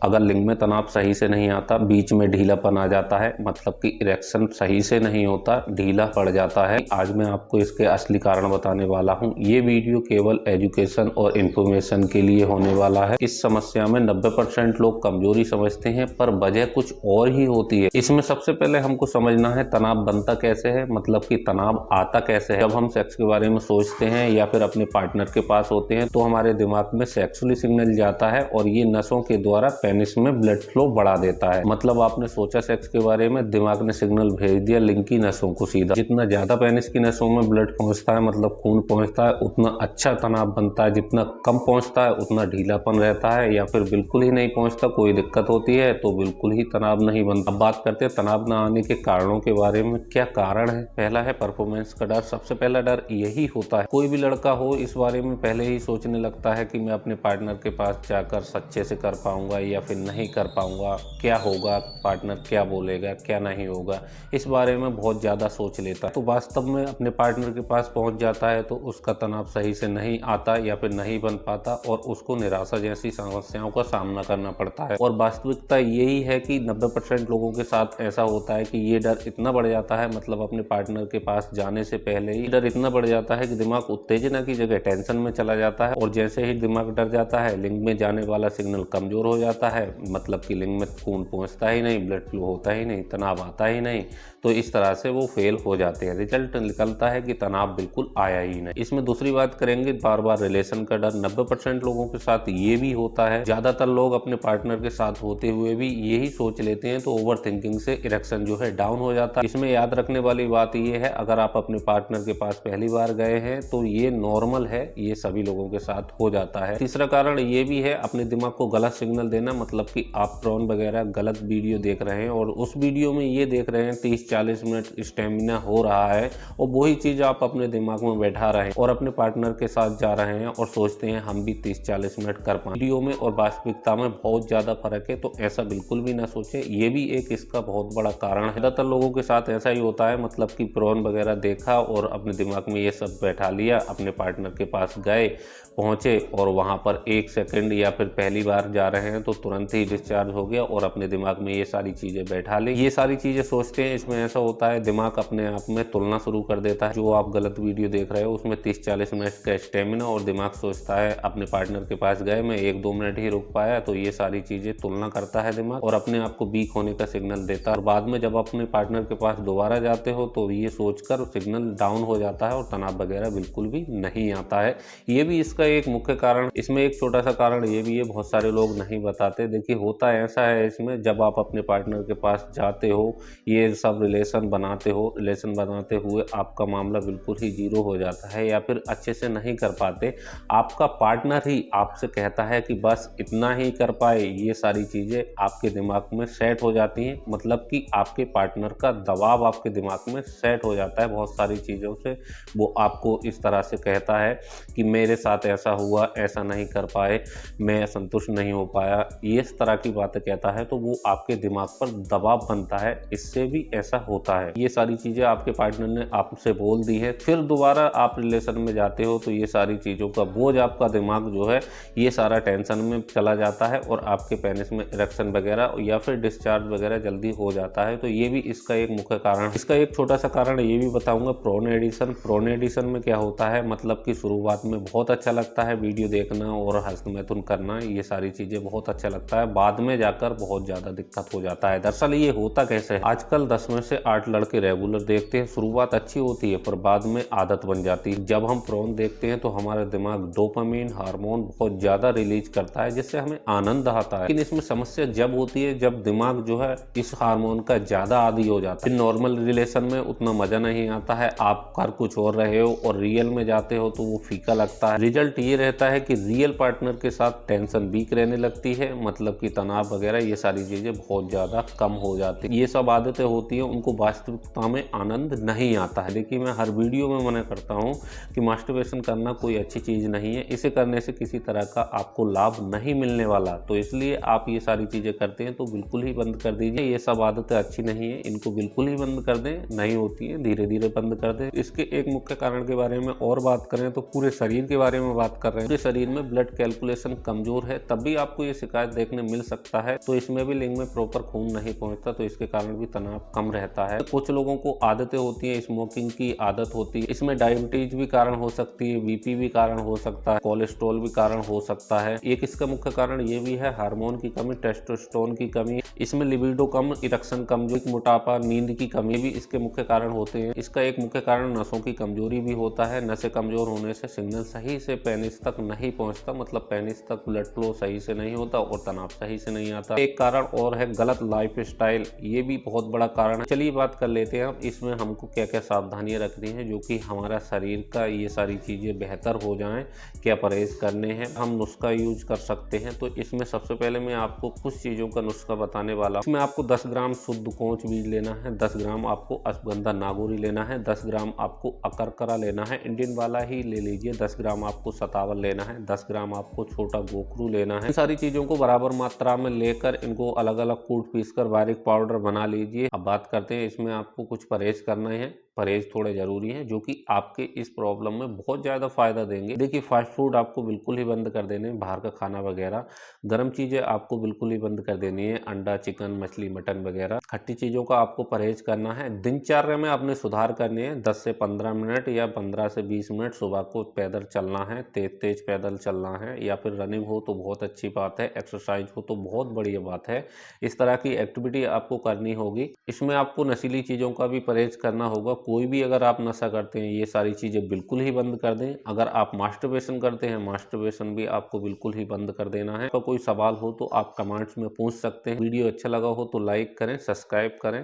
अगर लिंग में तनाव सही से नहीं आता, बीच में ढीलापन आ जाता है, मतलब कि इरेक्शन सही से नहीं होता, ढीला पड़ जाता है। आज मैं आपको इसके असली कारण बताने वाला हूं। ये वीडियो केवल एजुकेशन और इन्फॉर्मेशन के लिए होने वाला है। इस समस्या में 90% लोग कमजोरी समझते हैं, पर वजह कुछ और ही होती है। इसमें सबसे पहले हमको समझना है तनाव बनता कैसे है, मतलब कि तनाव आता कैसे है। जब हम सेक्स के बारे में सोचते हैं या फिर अपने पार्टनर के पास होते हैं तो हमारे दिमाग में सेक्सुअली सिग्नल जाता है और ये नसों के द्वारा पेनिस में ब्लड फ्लो बढ़ा देता है। मतलब आपने सोचा सेक्स के बारे में, दिमाग ने सिग्नल भेज दिया लिंग की नसों को सीधा। जितना ज्यादा पेनिस की नसों में ब्लड पहुंचता है, मतलब खून पहुंचता है, उतना अच्छा तनाव बनता है। जितना कम पहुंचता है उतना ढीलापन रहता है, या फिर बिल्कुल ही नहीं पहुंचता, कोई दिक्कत होती है तो बिल्कुल ही तनाव नहीं बनता। अब बात करते हैं तनाव न आने के कारणों के बारे में। क्या कारण है? पहला है परफॉर्मेंस का डर। सबसे पहला डर यही होता है, कोई भी लड़का हो इस बारे में पहले ही सोचने लगता है कि मैं अपने पार्टनर के पास जाकर सच्चे से कर पाऊंगा या फिर नहीं कर पाऊंगा, क्या होगा, पार्टनर क्या बोलेगा, क्या नहीं होगा, इस बारे में बहुत ज़्यादा सोच लेता है। तो वास्तव में अपने पार्टनर के पास पहुंच जाता है तो उसका तनाव सही से नहीं आता या फिर नहीं बन पाता और उसको निराशा जैसी समस्याओं का सामना करना पड़ता है। और वास्तविकता यही है कि 90% लोगों के साथ ऐसा होता है कि ये डर इतना बढ़ जाता है, मतलब अपने पार्टनर के पास जाने से पहले ही डर इतना बढ़ जाता है कि दिमाग उत्तेजना की जगह टेंशन में चला जाता है। और जैसे ही दिमाग डर जाता है, लिंग में जाने वाला सिग्नल कमजोर हो जाता है, मतलब कि लिंग में खून पहुंचता ही नहीं, ब्लड फ्लो होता ही नहीं, तनाव आता ही नहीं। तो इस तरह से वो फेल हो जाते हैं। रिजल्ट निकलता है कि तनाव बिल्कुल आया ही नहीं। इसमें दूसरी बात करेंगे, बार बार रिलेशन का डर। 90% लोगों के साथ ये भी होता है। ज्यादातर लोग अपने पार्टनर के साथ होते हुए भी यही सोच लेते हैं, तो ओवर थिंकिंग से इरेक्शन जो है डाउन हो जाता है। इसमें याद रखने वाली बात ये है, अगर आप अपने पार्टनर के पास पहली बार गए हैं तो ये नॉर्मल है, ये सभी लोगों के साथ हो जाता है। तीसरा कारण ये भी है, अपने दिमाग को गलत सिग्नल देना, मतलब कि आप ड्रोन वगैरह गलत वीडियो देख रहे हैं और उस वीडियो में ये देख रहे हैं 30-40 मिनट स्टेमिना हो रहा है और वही चीज आप अपने दिमाग में बैठा रहे हैं और अपने पार्टनर के साथ जा रहे हैं और सोचते हैं हम भी 30-40 मिनट कर पाए। वीडियो में और वास्तविकता में बहुत ज्यादा फर्क है, तो ऐसा बिल्कुल भी ना सोचें। ये भी एक इसका बहुत बड़ा कारण है। ज्यादातर लोगों के साथ ऐसा ही होता है, मतलब कि प्रोन वगैरह देखा और अपने दिमाग में ये सब बैठा लिया, अपने पार्टनर के पास गए, पहुंचे और वहां पर 1 सेकंड या फिर पहली बार जा रहे हैं तो तुरंत ही डिस्चार्ज हो गया और अपने दिमाग में ये सारी चीजें बैठा ली। ये सारी चीजें सोचते हैं। इसमें ऐसा होता है, दिमाग अपने आप में तुलना शुरू कर देता है। जो आप गलत वीडियो देख रहे हो उसमें 30-40 मिनट का स्टेमिना और दिमाग सोचता है अपने पार्टनर के पास गए, मैं 1-2 मिनट ही रुक पाया, तो ये सारी चीजें तुलना करता है दिमाग और अपने आप को वीक होने का सिग्नल देता है। और बाद में जब अपने पार्टनर के पास दोबारा जाते हो तो ये सोचकर सिग्नल डाउन हो जाता है और तनाव वगैरह बिल्कुल भी नहीं आता है। ये भी इसका एक मुख्य कारण। इसमें एक छोटा सा कारण ये भी है, बहुत सारे लोग नहीं बताते। देखिए होता ऐसा है इसमें, जब आप अपने पार्टनर के पास जाते हो, ये सब रिलेशन बनाते हो, रिलेशन बनाते हुए आपका मामला बिल्कुल ही जीरो हो जाता है या फिर अच्छे से नहीं कर पाते, आपका पार्टनर ही आपसे कहता है कि बस इतना ही कर पाए, ये सारी चीजें आपके दिमाग में सेट हो जाती हैं। मतलब कि आपके पार्टनर का दबाव आपके दिमाग में सेट हो जाता है बहुत सारी चीजों से। वो आपको इस तरह से कहता है कि मेरे साथ ऐसा हुआ, ऐसा नहीं कर पाए, मैं संतुष्ट नहीं हो पाया, ये इस तरह की बातें कहता है, तो वो आपके दिमाग पर दबाव बनता है। इससे भी ऐसा होता है, ये सारी चीजें आपके पार्टनर ने आपसे बोल दी है, फिर दोबारा आप रिलेशन में जाते हो तो ये सारी चीजों का बोझ आपका दिमाग जो है ये सारा टेंशन में चला जाता है और आपके पेनिस में इरेक्शन वगैरह या फिर डिस्चार्ज वगैरह जल्दी हो जाता है। तो ये भी इसका एक मुख्य कारण। इसका एक छोटा सा कारण ये भी बताऊंगा, प्रोन एडिशन। प्रोन एडिशन में क्या होता है, मतलब कि शुरुआत में बहुत अच्छा लगता है वीडियो देखना और हस्तमैथुन करना, ये सारी चीजें बहुत अच्छा लगता है, बाद में जाकर बहुत ज्यादा दिक्कत हो जाता है। दरअसल ये होता कैसे है, आजकल 10 में से 8 लड़के रेगुलर देखते हैं, शुरुआत अच्छी होती है पर बाद में आदत बन जाती है। जब हम प्रोन देखते हैं तो हमारा दिमाग डोपामिन हार्मोन बहुत ज्यादा रिलीज करता है, जिससे हमें आनंद आता है। लेकिन इसमें समस्या जब होती है जब दिमाग जो है इस हार्मोन का ज्यादा आदी हो जाता है। नॉर्मल रिलेशन में उतना मजा नहीं आता है, आप कर कुछ और रहे हो और रियल में जाते हो तो वो फीका लगता है। रिजल्ट ये रहता है कि रियल पार्टनर के साथ टेंशन वीक रहने लगती है, मतलब कि तनाव वगैरह ये सारी चीजें बहुत ज्यादा कम हो जाती है। ये सब आदतें होती हैं, उनको वास्तविकता में आनंद नहीं आता है। देखिए मैं हर वीडियो में मना करता हूँ कि मास्टरबेशन करना कोई अच्छी चीज नहीं है, इसे करने से किसी तरह का आपको लाभ नहीं मिलने वाला। तो इसलिए आप ये सारी चीजें करते हैं तो बिल्कुल ही बंद कर दीजिए। ये सब आदतें अच्छी नहीं है, इनको बिल्कुल ही बंद कर दें। नहीं होती है, धीरे धीरे बंद कर दें। इसके एक मुख्य कारण के बारे में और बात करें तो पूरे शरीर के बारे में बात कर रहे हैं। पूरे शरीर में ब्लड कैलकुलेशन कमजोर है, तब भी आपको ये शिकायत देखने मिल सकता है। तो इसमें भी लिंग में प्रॉपर खून नहीं पहुंचता, तो इसके कारण भी तनाव कम रहता है। कुछ लोगों को आदतें होती है, स्मोकिंग की आदत होती है, इसमें डायबिटीज भी कारण हो सकती है, बीपी भी कारण हो सकता है, कोलेस्ट्रॉल भी कारण हो सकता है। एक इसका मुख्य कारण ये भी है हार्मोन की कमी, टेस्टोस्टेरोन की कमी, इसमें लिबिडो कम, इरेक्शन कम, जो मोटापा, नींद की कमी भी इसके मुख्य कारण होते हैं। इसका एक मुख्य कारण नसों की कमजोरी भी होता है। नसें कमजोर होने से सिग्नल सही से पेनिस तक नहीं पहुंचता, मतलब पेनिस तक ब्लड फ्लो सही से नहीं होता और तनाव सही से नहीं आता। एक कारण और है गलत लाइफस्टाइल, ये भी बहुत बड़ा कारण है। चलिए बात कर लेते हैं अब इसमें हमको क्या क्या सावधानियां रखनी है जो कि हमारा शरीर का ये सारी चीजें बेहतर हो जाएं। क्या परहेज करने हैं, हम नुस्खा यूज कर सकते हैं। तो इसमें सबसे पहले मैं आपको कुछ चीजों का नुस्खा बताने वाला हूं। इसमें आपको 10 ग्राम शुद्ध कोंच बीज लेना है, 10 ग्राम आपको अश्वगंधा नागौरी लेना है, 10 ग्राम आपको अकरकरा लेना है, इंडियन वाला ही ले लीजिए, 10 ग्राम आपको सतावल लेना है, 10 ग्राम आपको छोटा गोखरू लेना है। इन सारी चीजों को बराबर मात्रा में लेकर इनको अलग अलग कूट पीसकर बारीक पाउडर बना लीजिए। अब बात करते हैं इसमें आपको कुछ परहेज करना है। परहेज थोड़े जरूरी हैं जो कि आपके इस प्रॉब्लम में बहुत ज़्यादा फायदा देंगे। देखिए, फास्ट फूड आपको बिल्कुल ही बंद कर देने, बाहर का खाना वगैरह, गर्म चीज़ें आपको बिल्कुल ही बंद कर देनी है, अंडा, चिकन, मछली, मटन वगैरह। खट्टी चीज़ों का आपको परहेज करना है। दिनचर्या में आपने सुधार करनी है। 10 से 15 मिनट या 15 से 20 मिनट सुबह को पैदल चलना है, तेज तेज पैदल चलना है, या फिर रनिंग हो तो बहुत अच्छी बात है, एक्सरसाइज हो तो बहुत बढ़िया बात है। इस तरह की एक्टिविटी आपको करनी होगी। इसमें आपको नशीली चीज़ों का भी परहेज करना होगा। कोई भी अगर आप नशा करते हैं, ये सारी चीज़ें बिल्कुल ही बंद कर दें। अगर आप मास्टरबेशन करते हैं, मास्टरबेशन भी आपको बिल्कुल ही बंद कर देना है। तो कोई सवाल हो तो आप कमेंट्स में पूछ सकते हैं। वीडियो अच्छा लगा हो तो लाइक करें, सब्सक्राइब करें।